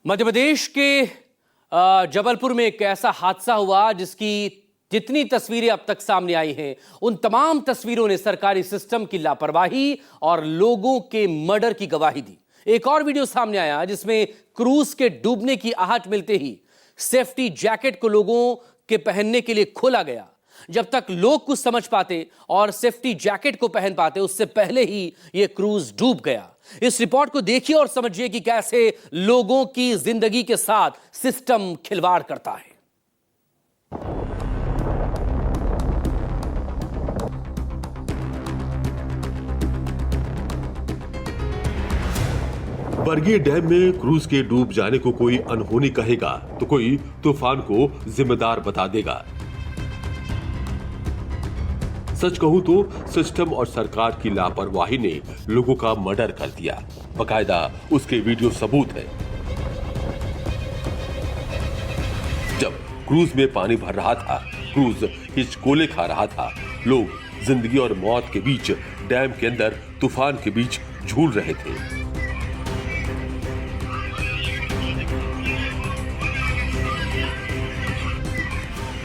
मध्य प्रदेश के जबलपुर में एक ऐसा हादसा हुआ जिसकी जितनी तस्वीरें अब तक सामने आई हैं उन तमाम तस्वीरों ने सरकारी सिस्टम की लापरवाही और लोगों के मर्डर की गवाही दी। एक और वीडियो सामने आया जिसमें क्रूज के डूबने की आहट मिलते ही सेफ्टी जैकेट को लोगों के पहनने के लिए खोला गया। जब तक लोग कुछ समझ पाते और सेफ्टी जैकेट को पहन पाते उससे पहले ही यह क्रूज डूब गया। इस रिपोर्ट को देखिए और समझिए कि कैसे लोगों की जिंदगी के साथ सिस्टम खिलवाड़ करता है। बरगी डैम में क्रूज के डूब जाने को कोई अनहोनी कहेगा तो कोई तूफान को जिम्मेदार बता देगा। सच कहूं तो सिस्टम और सरकार की लापरवाही ने लोगों का मर्डर कर दिया। बकायदा उसके वीडियो सबूत है। जब क्रूज में पानी भर रहा था, क्रूज हिचकोले खा रहा था, लोग जिंदगी और मौत के बीच डैम के अंदर तूफान के बीच झूल रहे थे।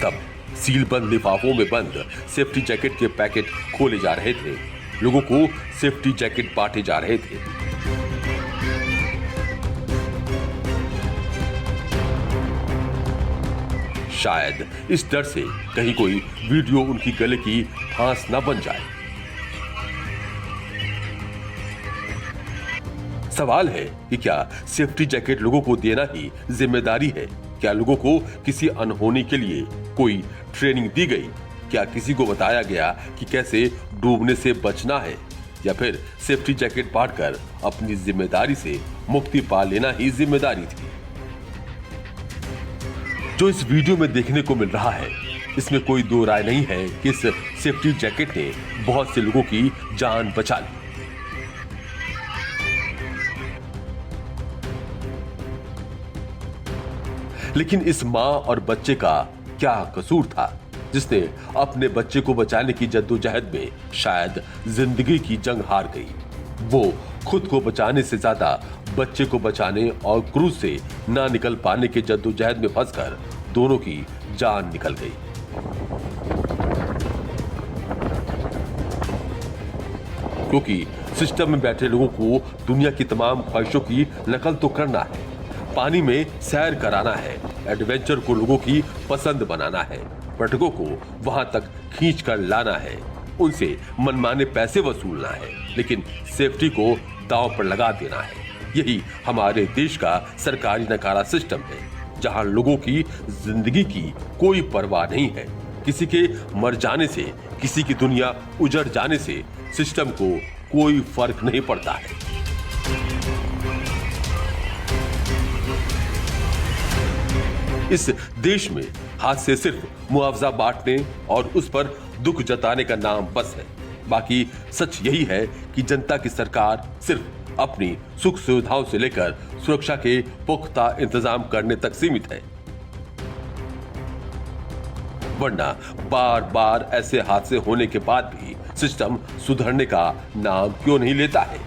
तब सीलबंद लिफाफों में बंद सेफ्टी जैकेट के पैकेट खोले जा रहे थे। लोगों को सेफ्टी जैकेट बांटे जा रहे थे। शायद इस डर से कहीं कोई वीडियो उनकी गले की फांस न बन जाए। सवाल है कि क्या सेफ्टी जैकेट लोगों को देना ही जिम्मेदारी है? क्या लोगों को किसी अनहोनी के लिए कोई ट्रेनिंग दी गई? क्या किसी को बताया गया कि कैसे डूबने से बचना है? या फिर सेफ्टी जैकेट बांटकर अपनी जिम्मेदारी से मुक्ति पा लेना ही जिम्मेदारी थी? जो इस वीडियो में देखने को मिल रहा है, इसमें कोई दो राय नहीं है कि इस सेफ्टी जैकेट ने बहुत से लोगों की जान बचा ली। लेकिन इस मां और बच्चे का क्या कसूर था जिसने अपने बच्चे को बचाने की जद्दोजहद में शायद जिंदगी की जंग हार गई? वो खुद को बचाने से ज्यादा बच्चे को बचाने और क्रूज से ना निकल पाने के जद्दोजहद में फंसकर दोनों की जान निकल गई। क्योंकि सिस्टम में बैठे लोगों को दुनिया की तमाम ख्वाहिशों की नकल तो करना है, पानी में सैर कराना है, एडवेंचर को लोगों की पसंद बनाना है, पर्यटकों को वहां तक खींच कर लाना है, उनसे मनमाने पैसे वसूलना है, लेकिन सेफ्टी को दांव पर लगा देना है। यही हमारे देश का सरकारी नकारा सिस्टम है, जहां लोगों की जिंदगी की कोई परवाह नहीं है। किसी के मर जाने से, किसी की दुनिया उजड़ जाने से सिस्टम को कोई फर्क नहीं पड़ता है। इस देश में हाथ से सिर्फ मुआवजा बांटने और उस पर दुख जताने का नाम बस है। बाकी सच यही है कि जनता की सरकार सिर्फ अपनी सुख सुविधाओं से लेकर सुरक्षा के पुख्ता इंतजाम करने तक सीमित है। वरना बार बार ऐसे हादसे होने के बाद भी सिस्टम सुधरने का नाम क्यों नहीं लेता है?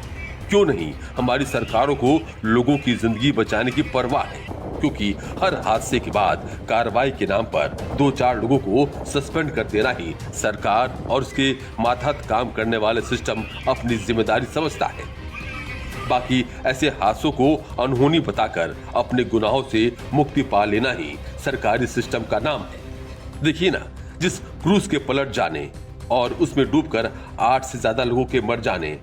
क्यों नहीं हमारी सरकारों को लोगों की जिंदगी बचाने की परवाह है? क्योंकि हर हादसे के बाद कार्रवाई के नाम पर 2-4 लोगों को सस्पेंड कर देना ही सरकार और उसके मातहत काम करने वाले सिस्टम अपनी जिम्मेदारी समझता है। बाकी ऐसे हादसों को अनहोनी बताकर अपने गुनाहों से मुक्ति पा लेना ही सरकारी सिस्टम का नाम है। देखिए ना, जिस क्रूज के पलट जाने और उसमें डूबकर 8 से ज्यादा लोगों के मर जाने,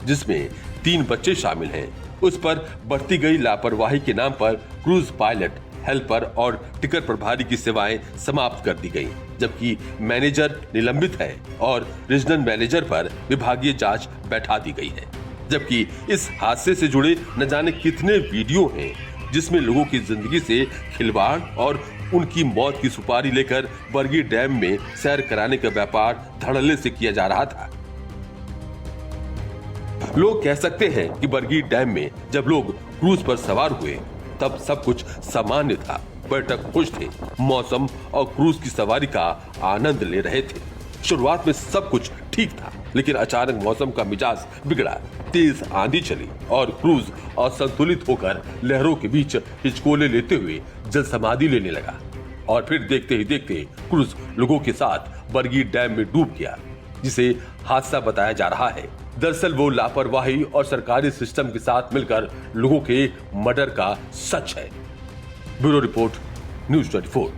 जिसमें 3 बच्चे शामिल हैं, उस पर बरती गई लापरवाही के नाम पर क्रूज पायलट, हेल्पर और टिकट प्रभारी की सेवाएं समाप्त कर दी गईं, जबकि मैनेजर निलंबित है और रीजनल मैनेजर पर विभागीय जांच बैठा दी गई है। जबकि इस हादसे से जुड़े न जाने कितने वीडियो हैं जिसमें लोगों की जिंदगी से खिलवाड़ और उनकी मौत की सुपारी लेकर बरगी डैम में सैर कराने का व्यापार धड़ल्ले से किया जा रहा था। लोग कह सकते हैं कि बरगी डैम में जब लोग क्रूज पर सवार हुए तब सब कुछ सामान्य था, पर्यटक खुश थे, मौसम और क्रूज की सवारी का आनंद ले रहे थे। शुरुआत में सब कुछ ठीक था, लेकिन अचानक मौसम का मिजाज बिगड़ा, तेज आंधी चली और क्रूज असंतुलित होकर लहरों के बीच हिचकोले लेते हुए जल समाधि लेने लगा। और फिर देखते ही देखते क्रूज लोगों के साथ बरगी डैम में डूब गया, जिसे हादसा बताया जा रहा है। दरअसल वो लापरवाही और सरकारी सिस्टम के साथ मिलकर लोगों के मर्डर का सच है। Bureau report, news 24।